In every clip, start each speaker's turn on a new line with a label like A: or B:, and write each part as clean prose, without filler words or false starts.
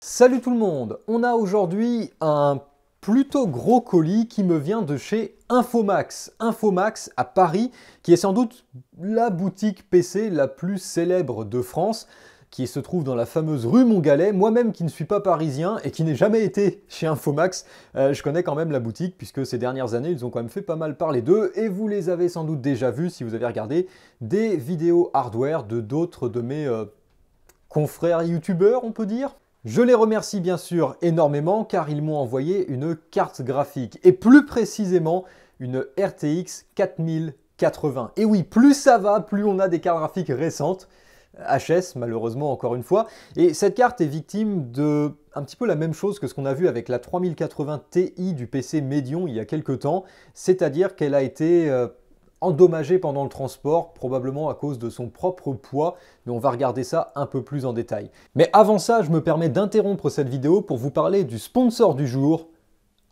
A: Salut tout le monde, on a aujourd'hui un plutôt gros colis qui me vient de chez Infomax. Infomax à Paris, qui est sans doute la boutique PC la plus célèbre de France, qui se trouve dans la fameuse rue Montgallet. Moi-même qui ne suis pas parisien et qui n'ai jamais été chez Infomax, je connais quand même la boutique puisque ces dernières années ils ont quand même fait pas mal parler d'eux et vous les avez sans doute déjà vus si vous avez regardé des vidéos hardware de d'autres de mes confrères youtubeurs on peut dire. Je les remercie bien sûr énormément car ils m'ont envoyé une carte graphique et plus précisément une RTX 4080. Et oui, plus ça va, plus on a des cartes graphiques récentes, HS malheureusement encore une fois. Et cette carte est victime de un petit peu la même chose que ce qu'on a vu avec la 3080 Ti du PC Medion il y a quelques temps, c'est-à-dire qu'elle a été endommagé pendant le transport, probablement à cause de son propre poids, mais on va regarder ça un peu plus en détail. Mais avant ça, je me permets d'interrompre cette vidéo pour vous parler du sponsor du jour,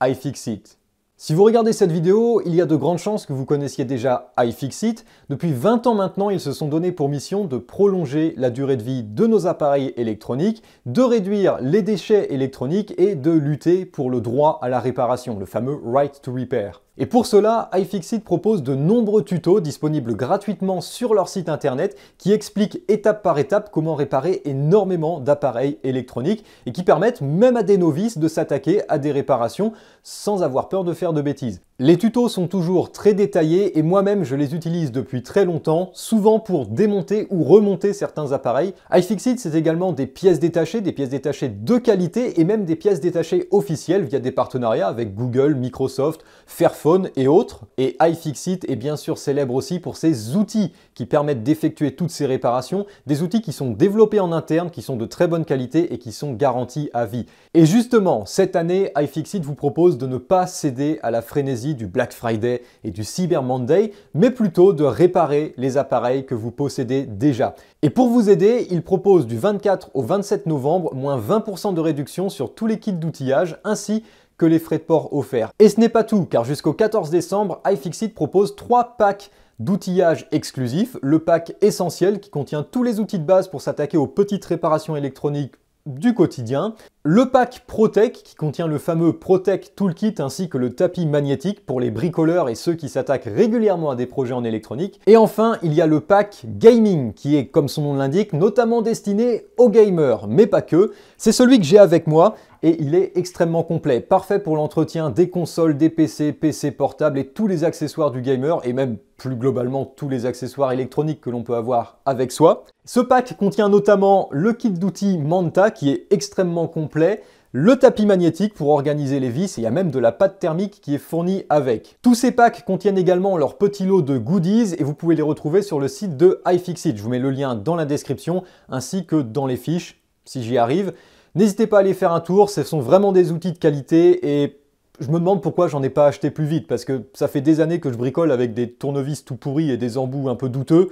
A: iFixit. Si vous regardez cette vidéo, il y a de grandes chances que vous connaissiez déjà iFixit. Depuis 20 ans maintenant, ils se sont donné pour mission de prolonger la durée de vie de nos appareils électroniques, de réduire les déchets électroniques et de lutter pour le droit à la réparation, le fameux Right to Repair. Et pour cela, iFixit propose de nombreux tutos disponibles gratuitement sur leur site internet qui expliquent étape par étape comment réparer énormément d'appareils électroniques et qui permettent même à des novices de s'attaquer à des réparations sans avoir peur de faire de bêtises. Les tutos sont toujours très détaillés et moi-même je les utilise depuis très longtemps, souvent pour démonter ou remonter certains appareils. iFixit c'est également des pièces détachées de qualité et même des pièces détachées officielles via des partenariats avec Google, Microsoft, Fairphone et autres. Et iFixit est bien sûr célèbre aussi pour ses outils qui permettent d'effectuer toutes ces réparations, des outils qui sont développés en interne, qui sont de très bonne qualité et qui sont garantis à vie. Et justement, cette année, iFixit vous propose de ne pas céder à la frénésie du Black Friday et du Cyber Monday, mais plutôt de réparer les appareils que vous possédez déjà. Et pour vous aider, il propose du 24 au 27 novembre, moins 20% de réduction sur tous les kits d'outillage, ainsi que les frais de port offerts. Et ce n'est pas tout, car jusqu'au 14 décembre, iFixit propose 3 packs d'outillage exclusifs. Le pack essentiel qui contient tous les outils de base pour s'attaquer aux petites réparations électroniques du quotidien. Le pack ProTech qui contient le fameux ProTech Toolkit ainsi que le tapis magnétique pour les bricoleurs et ceux qui s'attaquent régulièrement à des projets en électronique. Et enfin, il y a le pack Gaming qui est, comme son nom l'indique, notamment destiné aux gamers, mais pas que. C'est celui que j'ai avec moi et il est extrêmement complet, parfait pour l'entretien des consoles, des PC portables et tous les accessoires du gamer et même plus globalement tous les accessoires électroniques que l'on peut avoir avec soi. Ce pack contient notamment le kit d'outils Manta qui est extrêmement complet, le tapis magnétique pour organiser les vis et il y a même de la pâte thermique qui est fournie avec. Tous ces packs contiennent également leur petit lot de goodies et vous pouvez les retrouver sur le site de iFixit. Je vous mets le lien dans la description ainsi que dans les fiches si j'y arrive. N'hésitez pas à aller faire un tour, ce sont vraiment des outils de qualité et je me demande pourquoi j'en ai pas acheté plus vite parce que ça fait des années que je bricole avec des tournevis tout pourris et des embouts un peu douteux.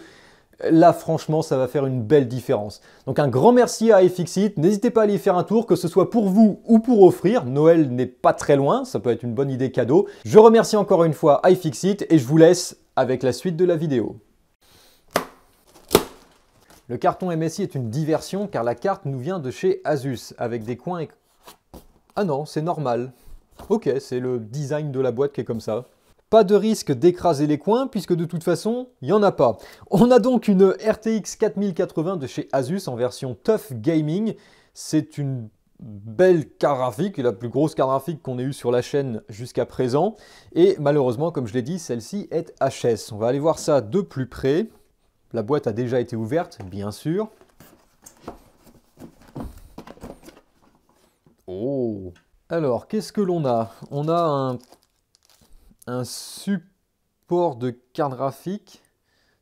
A: Là, franchement, ça va faire une belle différence. Donc un grand merci à iFixit. N'hésitez pas à aller y faire un tour, que ce soit pour vous ou pour offrir. Noël n'est pas très loin, ça peut être une bonne idée cadeau. Je remercie encore une fois iFixit et je vous laisse avec la suite de la vidéo. Le carton MSI est une diversion car la carte nous vient de chez Asus avec des coins... Ah non, c'est normal. Ok, c'est le design de la boîte qui est comme ça. Pas de risque d'écraser les coins puisque de toute façon, il n'y en a pas. On a donc une RTX 4080 de chez Asus en version Tough Gaming. C'est une belle carte graphique, la plus grosse carte graphique qu'on ait eue sur la chaîne jusqu'à présent. Et malheureusement, comme je l'ai dit, celle-ci est HS. On va aller voir ça de plus près. La boîte a déjà été ouverte, bien sûr. Oh! Alors, qu'est-ce que l'on a? On a un support de carte graphique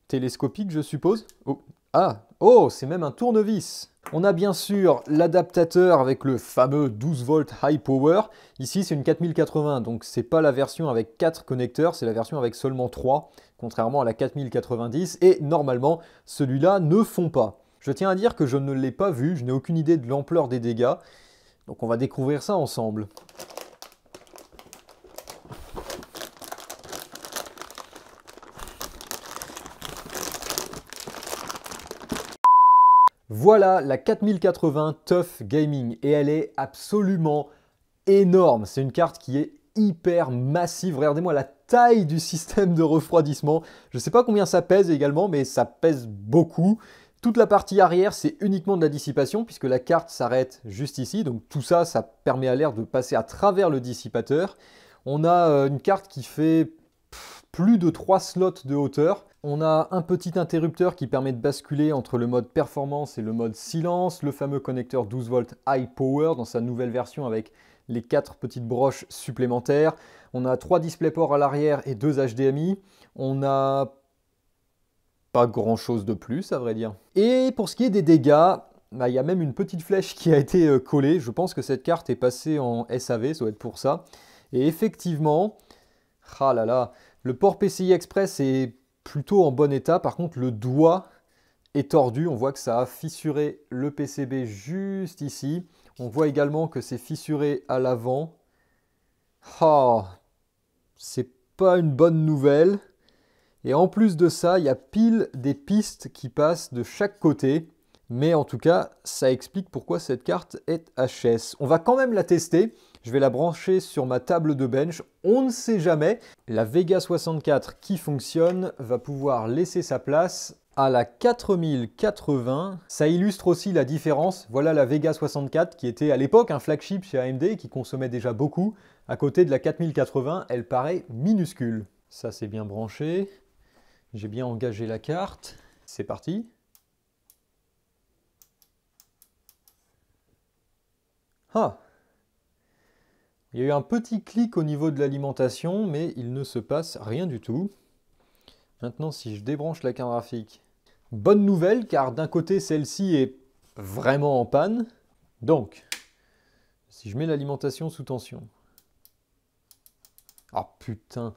A: télescopique, je suppose. Oh, ah, oh, c'est même un tournevis. On a bien sûr l'adaptateur avec le fameux 12 volts high power. Ici, c'est une 4080, donc c'est pas la version avec 4 connecteurs, c'est la version avec seulement 3, contrairement à la 4090. Et normalement, celui-là ne fond pas. Je tiens à dire que je ne l'ai pas vu, je n'ai aucune idée de l'ampleur des dégâts. Donc on va découvrir ça ensemble. Voilà la 4080 TUF Gaming et elle est absolument énorme. C'est une carte qui est hyper massive. Regardez-moi la taille du système de refroidissement. Je ne sais pas combien ça pèse également, mais ça pèse beaucoup. Toute la partie arrière, c'est uniquement de la dissipation puisque la carte s'arrête juste ici. Donc tout ça, ça permet à l'air de passer à travers le dissipateur. On a une carte qui fait plus de 3 slots de hauteur. On a un petit interrupteur qui permet de basculer entre le mode performance et le mode silence. Le fameux connecteur 12 volts high power dans sa nouvelle version avec les 4 petites broches supplémentaires. On a 3 DisplayPort à l'arrière et 2 HDMI. On n'a pas grand chose de plus à vrai dire. Et pour ce qui est des dégâts, il y a même une petite flèche qui a été collée. Je pense que cette carte est passée en SAV, ça doit être pour ça. Et effectivement, ah là là, le port PCI Express est plutôt en bon état. Par contre, le doigt est tordu. On voit que ça a fissuré le PCB juste ici. On voit également que c'est fissuré à l'avant. Oh, c'est pas une bonne nouvelle. Et en plus de ça, il y a pile des pistes qui passent de chaque côté. Mais en tout cas, ça explique pourquoi cette carte est HS. On va quand même la tester. Je vais la brancher sur ma table de bench. On ne sait jamais. La Vega 64 qui fonctionne va pouvoir laisser sa place à la 4080. Ça illustre aussi la différence. Voilà la Vega 64 qui était à l'époque un flagship chez AMD et qui consommait déjà beaucoup. À côté de la 4080, elle paraît minuscule. Ça c'est bien branché. J'ai bien engagé la carte. C'est parti. Ah! Il y a eu un petit clic au niveau de l'alimentation, mais il ne se passe rien du tout. Maintenant, si je débranche la carte graphique, bonne nouvelle, car d'un côté, celle-ci est vraiment en panne. Donc, si je mets l'alimentation sous tension. Ah putain,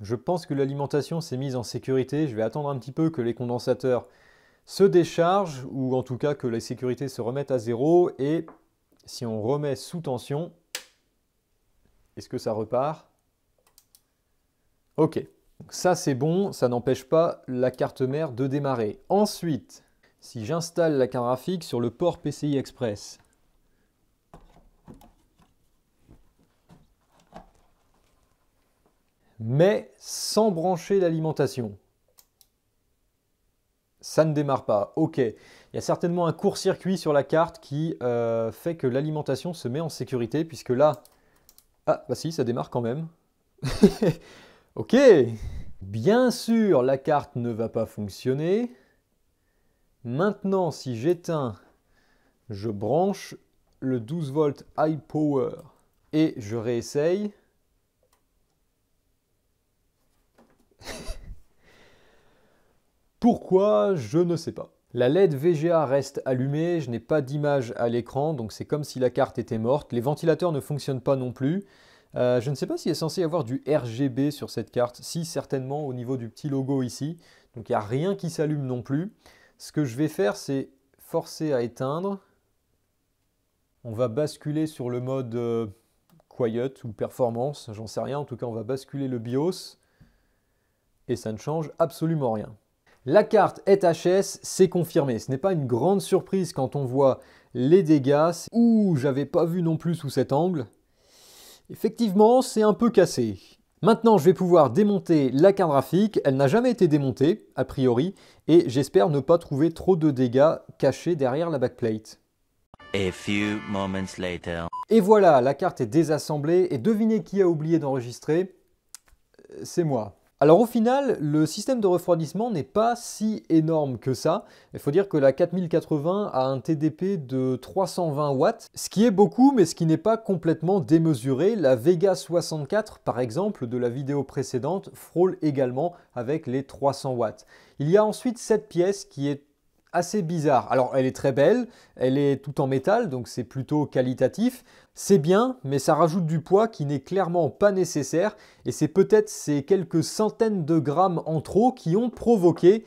A: je pense que l'alimentation s'est mise en sécurité. Je vais attendre un petit peu que les condensateurs se déchargent, ou en tout cas que la sécurité se remette à zéro. Et si on remet sous tension, est-ce que ça repart? Ok, donc ça c'est bon, ça n'empêche pas la carte mère de démarrer. Ensuite, si j'installe la carte graphique sur le port PCI Express, mais sans brancher l'alimentation, ça ne démarre pas. Ok, il y a certainement un court-circuit sur la carte qui fait que l'alimentation se met en sécurité, puisque là, ah, bah si, ça démarre quand même. Ok. Bien sûr, la carte ne va pas fonctionner. Maintenant, si j'éteins, je branche le 12 volts high power et je réessaye. Pourquoi? Je ne sais pas. La LED VGA reste allumée, je n'ai pas d'image à l'écran, donc c'est comme si la carte était morte. Les ventilateurs ne fonctionnent pas non plus. Je ne sais pas s'il est censé y avoir du RGB sur cette carte. Si, certainement, au niveau du petit logo ici. Donc il n'y a rien qui s'allume non plus. Ce que je vais faire, c'est forcer à éteindre. On va basculer sur le mode Quiet ou Performance, j'en sais rien. En tout cas, on va basculer le BIOS. Et ça ne change absolument rien. La carte est HS, c'est confirmé. Ce n'est pas une grande surprise quand on voit les dégâts. Ouh, j'avais pas vu non plus sous cet angle. Effectivement, c'est un peu cassé. Maintenant, je vais pouvoir démonter la carte graphique. Elle n'a jamais été démontée, a priori, et j'espère ne pas trouver trop de dégâts cachés derrière la backplate.
B: A few moments later.
A: Et voilà, la carte est désassemblée, et devinez qui a oublié d'enregistrer? C'est moi. Alors au final, le système de refroidissement n'est pas si énorme que ça. Il faut dire que la 4080 a un TDP de 320 watts, ce qui est beaucoup, mais ce qui n'est pas complètement démesuré. La Vega 64, par exemple, de la vidéo précédente, frôle également avec les 300 watts. Il y a ensuite cette pièce qui est assez bizarre. Alors elle est très belle, elle est tout en métal, donc c'est plutôt qualitatif. C'est bien, mais ça rajoute du poids qui n'est clairement pas nécessaire, et c'est peut-être ces quelques centaines de grammes en trop qui ont provoqué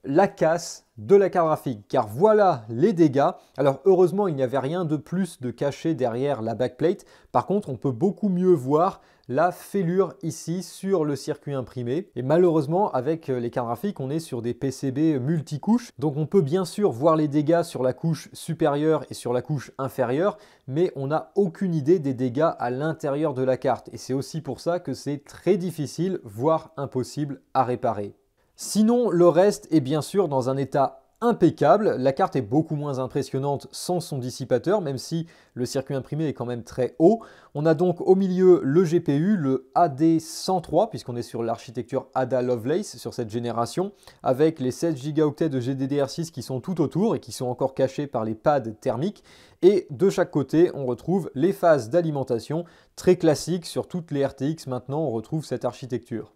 A: la casse de la carte graphique, car voilà les dégâts. Alors heureusement, il n'y avait rien de plus de caché derrière la backplate. Par contre, on peut beaucoup mieux voir la fêlure ici sur le circuit imprimé. Et malheureusement, avec les cartes graphiques, on est sur des PCB multicouches. Donc on peut bien sûr voir les dégâts sur la couche supérieure et sur la couche inférieure, mais on n'a aucune idée des dégâts à l'intérieur de la carte. Et c'est aussi pour ça que c'est très difficile, voire impossible à réparer. Sinon, le reste est bien sûr dans un état impeccable. La carte est beaucoup moins impressionnante sans son dissipateur, même si le circuit imprimé est quand même très haut. On a donc au milieu le GPU, le AD103, puisqu'on est sur l'architecture Ada Lovelace sur cette génération, avec les 16 Go de GDDR6 qui sont tout autour et qui sont encore cachés par les pads thermiques. Et de chaque côté, on retrouve les phases d'alimentation très classiques sur toutes les RTX. Maintenant, on retrouve cette architecture.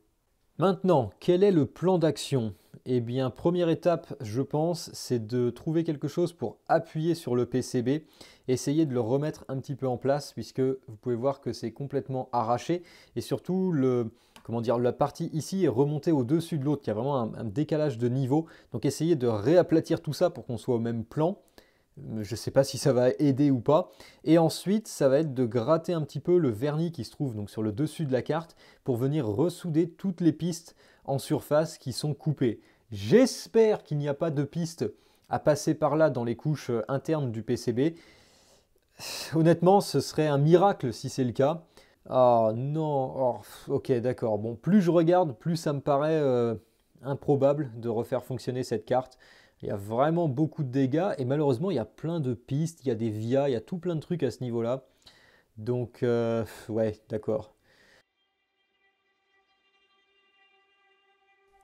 A: Maintenant, quel est le plan d'action? Eh bien, première étape, je pense, c'est de trouver quelque chose pour appuyer sur le PCB, essayer de le remettre un petit peu en place, puisque vous pouvez voir que c'est complètement arraché, et surtout, la partie ici est remontée au-dessus de l'autre, il y a vraiment un décalage de niveau, donc essayez de réaplatir tout ça pour qu'on soit au même plan. Je ne sais pas si ça va aider ou pas. Et ensuite, ça va être de gratter un petit peu le vernis qui se trouve donc sur le dessus de la carte pour venir ressouder toutes les pistes en surface qui sont coupées. J'espère qu'il n'y a pas de pistes à passer par là dans les couches internes du PCB. Honnêtement, ce serait un miracle si c'est le cas. Ah non, oh, ok d'accord. Bon, plus je regarde, plus ça me paraît improbable de refaire fonctionner cette carte. Il y a vraiment beaucoup de dégâts et malheureusement il y a plein de pistes, il y a des vias, il y a tout plein de trucs à ce niveau-là. Donc ouais, d'accord.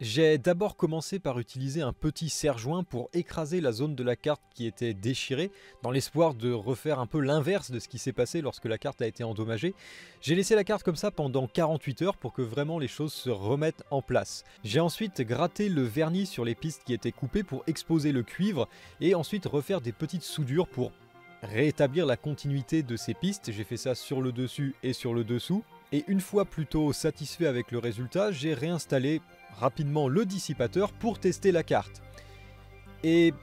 A: J'ai d'abord commencé par utiliser un petit serre-joint pour écraser la zone de la carte qui était déchirée, dans l'espoir de refaire un peu l'inverse de ce qui s'est passé lorsque la carte a été endommagée. J'ai laissé la carte comme ça pendant 48 heures pour que vraiment les choses se remettent en place. J'ai ensuite gratté le vernis sur les pistes qui étaient coupées pour exposer le cuivre et ensuite refaire des petites soudures pour rétablir la continuité de ces pistes. J'ai fait ça sur le dessus et sur le dessous. Et une fois plutôt satisfait avec le résultat, j'ai réinstallé rapidement le dissipateur pour tester la carte. Et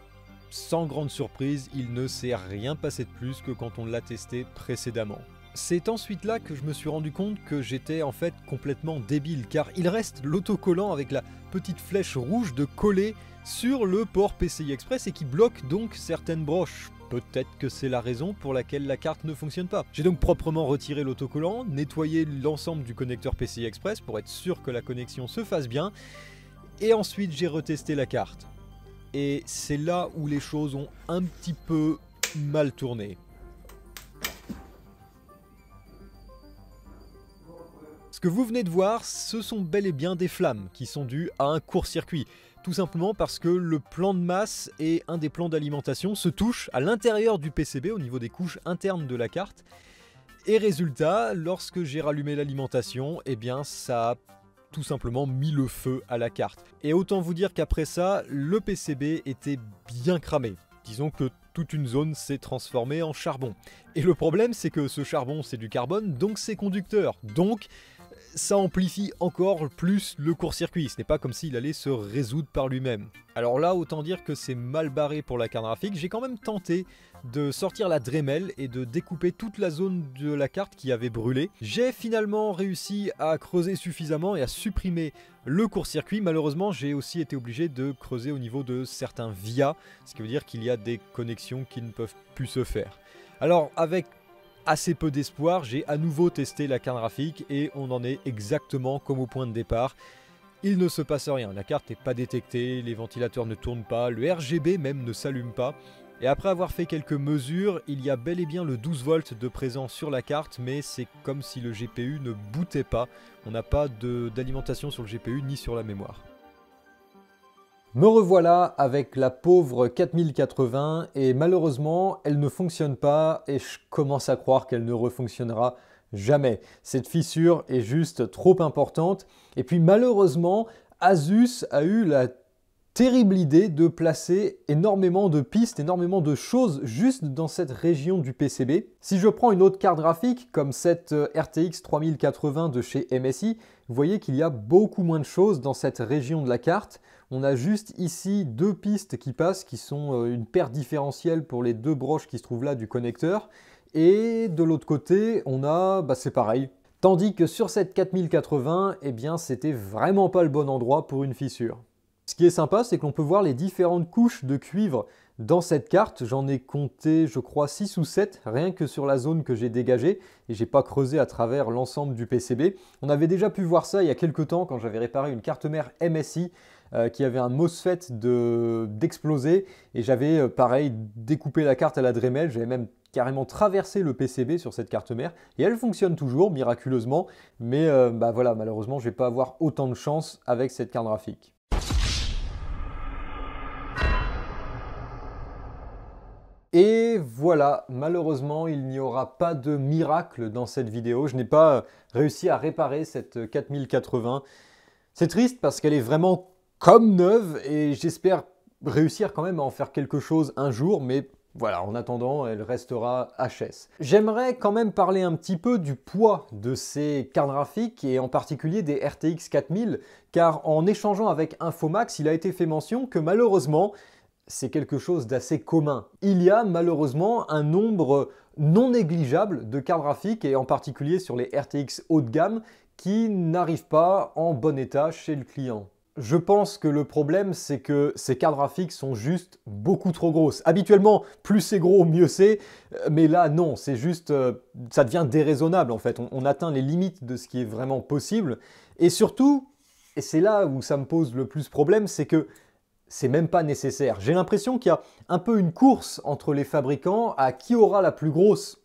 A: sans grande surprise, il ne s'est rien passé de plus que quand on l'a testé précédemment. C'est ensuite là que je me suis rendu compte que j'étais en fait complètement débile, car il reste l'autocollant avec la petite flèche rouge de coller sur le port PCI Express et qui bloque donc certaines broches. Peut-être que c'est la raison pour laquelle la carte ne fonctionne pas. J'ai donc proprement retiré l'autocollant, nettoyé l'ensemble du connecteur PCI Express pour être sûr que la connexion se fasse bien, et ensuite j'ai retesté la carte. Et c'est là où les choses ont un petit peu mal tourné. Ce que vous venez de voir, ce sont bel et bien des flammes qui sont dues à un court-circuit. Tout simplement parce que le plan de masse et un des plans d'alimentation se touchent à l'intérieur du PCB au niveau des couches internes de la carte. Et résultat, lorsque j'ai rallumé l'alimentation, eh bien ça a tout simplement mis le feu à la carte. Et autant vous dire qu'après ça, le PCB était bien cramé. Disons que toute une zone s'est transformée en charbon. Et le problème, c'est que ce charbon, c'est du carbone, donc c'est conducteur. Donc ça amplifie encore plus le court-circuit. Ce n'est pas comme s'il allait se résoudre par lui-même. Alors là, autant dire que c'est mal barré pour la carte graphique. J'ai quand même tenté de sortir la Dremel et de découper toute la zone de la carte qui avait brûlé. J'ai finalement réussi à creuser suffisamment et à supprimer le court-circuit. Malheureusement, j'ai aussi été obligé de creuser au niveau de certains vias, ce qui veut dire qu'il y a des connexions qui ne peuvent plus se faire. Alors avec assez peu d'espoir, j'ai à nouveau testé la carte graphique et on en est exactement comme au point de départ. Il ne se passe rien, la carte n'est pas détectée, les ventilateurs ne tournent pas, le RGB même ne s'allume pas. Et après avoir fait quelques mesures, il y a bel et bien le 12 volts de présent sur la carte, mais c'est comme si le GPU ne bootait pas. On n'a pas d'alimentation sur le GPU ni sur la mémoire. Me revoilà avec la pauvre 4080 et malheureusement elle ne fonctionne pas et je commence à croire qu'elle ne refonctionnera jamais. Cette fissure est juste trop importante et puis malheureusement Asus a eu la terrible idée de placer énormément de pistes, énormément de choses juste dans cette région du PCB. Si je prends une autre carte graphique comme cette RTX 3080 de chez MSI, vous voyez qu'il y a beaucoup moins de choses dans cette région de la carte On a juste ici deux pistes qui passent, qui sont une paire différentielle pour les deux broches qui se trouvent là du connecteur. Et de l'autre côté, on a, c'est pareil. Tandis que sur cette 4080, eh bien, c'était vraiment pas le bon endroit pour une fissure. Ce qui est sympa, c'est qu'on peut voir les différentes couches de cuivre dans cette carte. J'en ai compté, je crois, 6 ou 7, rien que sur la zone que j'ai dégagée, et j'ai pas creusé à travers l'ensemble du PCB. On avait déjà pu voir ça il y a quelques temps quand j'avais réparé une carte mère MSI qui avait un MOSFET d'exploser, et j'avais pareil découpé la carte à la Dremel, j'avais même carrément traversé le PCB sur cette carte mère, et elle fonctionne toujours miraculeusement, mais voilà, malheureusement je vais pas avoir autant de chance avec cette carte graphique. Et voilà, malheureusement, il n'y aura pas de miracle dans cette vidéo. Je n'ai pas réussi à réparer cette 4080. C'est triste parce qu'elle est vraiment comme neuve et j'espère réussir quand même à en faire quelque chose un jour, mais voilà, en attendant, elle restera HS. J'aimerais quand même parler un petit peu du poids de ces cartes graphiques et en particulier des RTX 4000, car en échangeant avec Infomax, il a été fait mention que malheureusement, c'est quelque chose d'assez commun. Il y a malheureusement un nombre non négligeable de cartes graphiques, et en particulier sur les RTX haut de gamme, qui n'arrivent pas en bon état chez le client. Je pense que le problème, c'est que ces cartes graphiques sont juste beaucoup trop grosses. Habituellement, plus c'est gros, mieux c'est, mais là, non, c'est juste, ça devient déraisonnable en fait. On atteint les limites de ce qui est vraiment possible. Et surtout, et c'est là où ça me pose le plus problème, c'est que c'est même pas nécessaire. J'ai l'impression qu'il y a un peu une course entre les fabricants à qui aura la plus grosse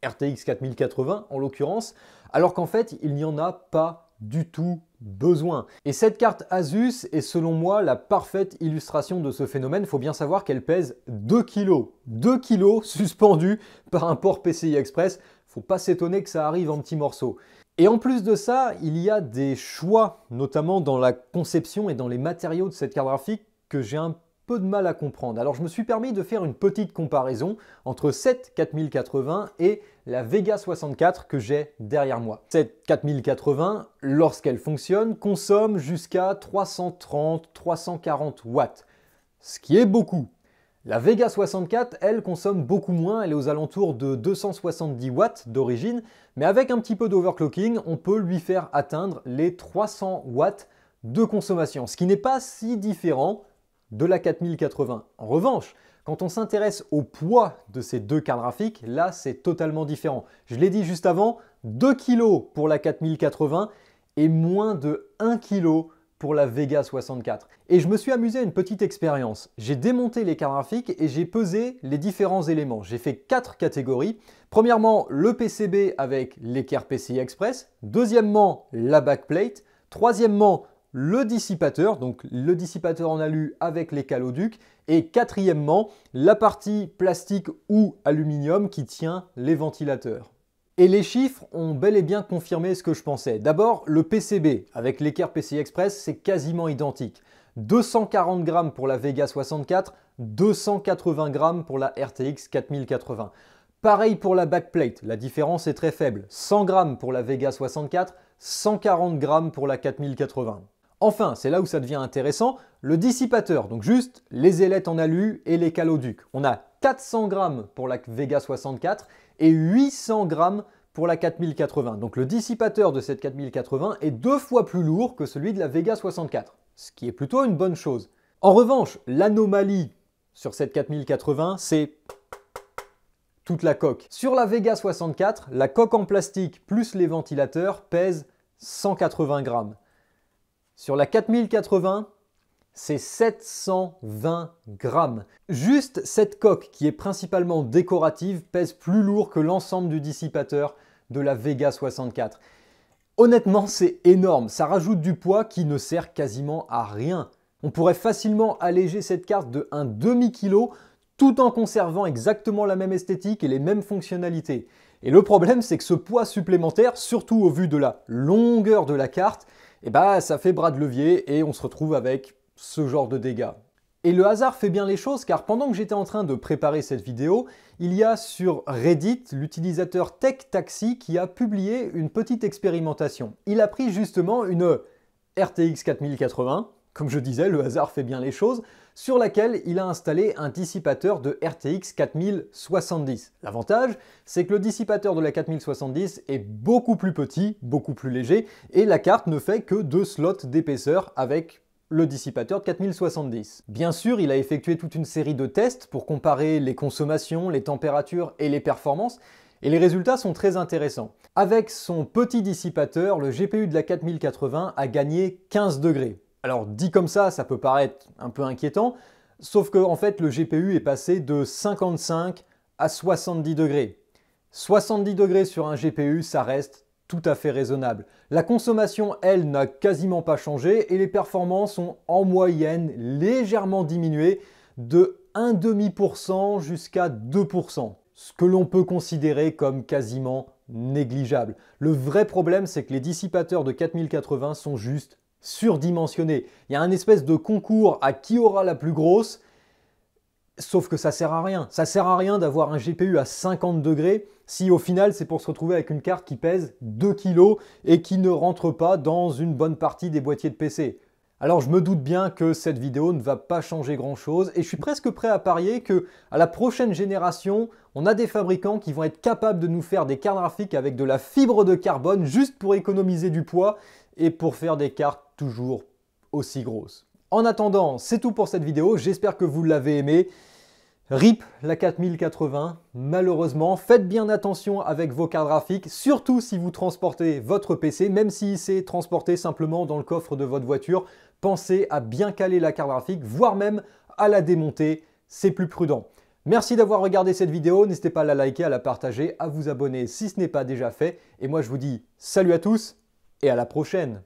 A: RTX 4080 en l'occurrence, alors qu'en fait il n'y en a pas du tout besoin. Et cette carte Asus est selon moi la parfaite illustration de ce phénomène. Il faut bien savoir qu'elle pèse 2 kg. 2 kg suspendus par un port PCI Express. Faut pas s'étonner que ça arrive en petits morceaux. Et en plus de ça, il y a des choix, notamment dans la conception et dans les matériaux de cette carte graphique, que j'ai un peu de mal à comprendre. Alors je me suis permis de faire une petite comparaison entre cette 4080 et la Vega 64 que j'ai derrière moi. Cette 4080, lorsqu'elle fonctionne, consomme jusqu'à 330-340 watts, ce qui est beaucoup. La Vega 64, elle, consomme beaucoup moins, elle est aux alentours de 270 watts d'origine, mais avec un petit peu d'overclocking, on peut lui faire atteindre les 300 watts de consommation, ce qui n'est pas si différent de la 4080. En revanche, quand on s'intéresse au poids de ces deux cartes graphiques, là c'est totalement différent. Je l'ai dit juste avant, 2 kg pour la 4080 et moins de 1 kg pour la Vega 64. Et je me suis amusé à une petite expérience. J'ai démonté les cartes graphiques et j'ai pesé les différents éléments. J'ai fait 4 catégories. Premièrement, le PCB avec l'équerre PCI Express. Deuxièmement, la backplate. Troisièmement, le dissipateur, donc le dissipateur en alu avec les caloducs, et quatrièmement, la partie plastique ou aluminium qui tient les ventilateurs. Et les chiffres ont bel et bien confirmé ce que je pensais. D'abord, le PCB avec l'équerre PCI Express, c'est quasiment identique. 240 grammes pour la Vega 64, 280 grammes pour la RTX 4080. Pareil pour la backplate, la différence est très faible. 100 grammes pour la Vega 64, 140 grammes pour la 4080. Enfin, c'est là où ça devient intéressant, le dissipateur, donc juste les ailettes en alu et les caloducs. On a 400 grammes pour la Vega 64 et 800 grammes pour la 4080. Donc le dissipateur de cette 4080 est 2 fois plus lourd que celui de la Vega 64, ce qui est plutôt une bonne chose. En revanche, l'anomalie sur cette 4080, c'est toute la coque. Sur la Vega 64, la coque en plastique plus les ventilateurs pèsent 180 grammes. Sur la 4080, c'est 720 grammes. Juste cette coque, qui est principalement décorative, pèse plus lourd que l'ensemble du dissipateur de la Vega 64. Honnêtement, c'est énorme. Ça rajoute du poids qui ne sert quasiment à rien. On pourrait facilement alléger cette carte de un demi-kilo tout en conservant exactement la même esthétique et les mêmes fonctionnalités. Et le problème, c'est que ce poids supplémentaire, surtout au vu de la longueur de la carte, ça fait bras de levier et on se retrouve avec ce genre de dégâts. Et le hasard fait bien les choses car pendant que j'étais en train de préparer cette vidéo, il y a sur Reddit l'utilisateur TechTaxi qui a publié une petite expérimentation. Il a pris justement une RTX 4080 comme je disais, le hasard fait bien les choses, sur laquelle il a installé un dissipateur de RTX 4070. L'avantage, c'est que le dissipateur de la 4070 est beaucoup plus petit, beaucoup plus léger, et la carte ne fait que 2 slots d'épaisseur avec le dissipateur de 4070. Bien sûr, il a effectué toute une série de tests pour comparer les consommations, les températures et les performances, et les résultats sont très intéressants. Avec son petit dissipateur, le GPU de la 4080 a gagné 15 degrés. Alors dit comme ça peut paraître un peu inquiétant, sauf que en fait le GPU est passé de 55 à 70 degrés. 70 degrés sur un GPU, ça reste tout à fait raisonnable. La consommation, elle, n'a quasiment pas changé et les performances ont en moyenne légèrement diminué de 0,5% jusqu'à 2%. Ce que l'on peut considérer comme quasiment négligeable. Le vrai problème, c'est que les dissipateurs de 4080 sont juste surdimensionnés. Il y a un espèce de concours à qui aura la plus grosse, sauf que ça sert à rien. Ça sert à rien d'avoir un GPU à 50 degrés si au final c'est pour se retrouver avec une carte qui pèse 2 kg et qui ne rentre pas dans une bonne partie des boîtiers de PC. Alors je me doute bien que cette vidéo ne va pas changer grand chose et je suis presque prêt à parier que à la prochaine génération, on a des fabricants qui vont être capables de nous faire des cartes graphiques avec de la fibre de carbone juste pour économiser du poids et pour faire des cartes toujours aussi grosses. En attendant, c'est tout pour cette vidéo, j'espère que vous l'avez aimé. RIP la 4080, malheureusement, faites bien attention avec vos cartes graphiques, surtout si vous transportez votre PC, même si c'est transporté simplement dans le coffre de votre voiture, pensez à bien caler la carte graphique, voire même à la démonter, c'est plus prudent. Merci d'avoir regardé cette vidéo, n'hésitez pas à la liker, à la partager, à vous abonner si ce n'est pas déjà fait, et moi je vous dis salut à tous et à la prochaine.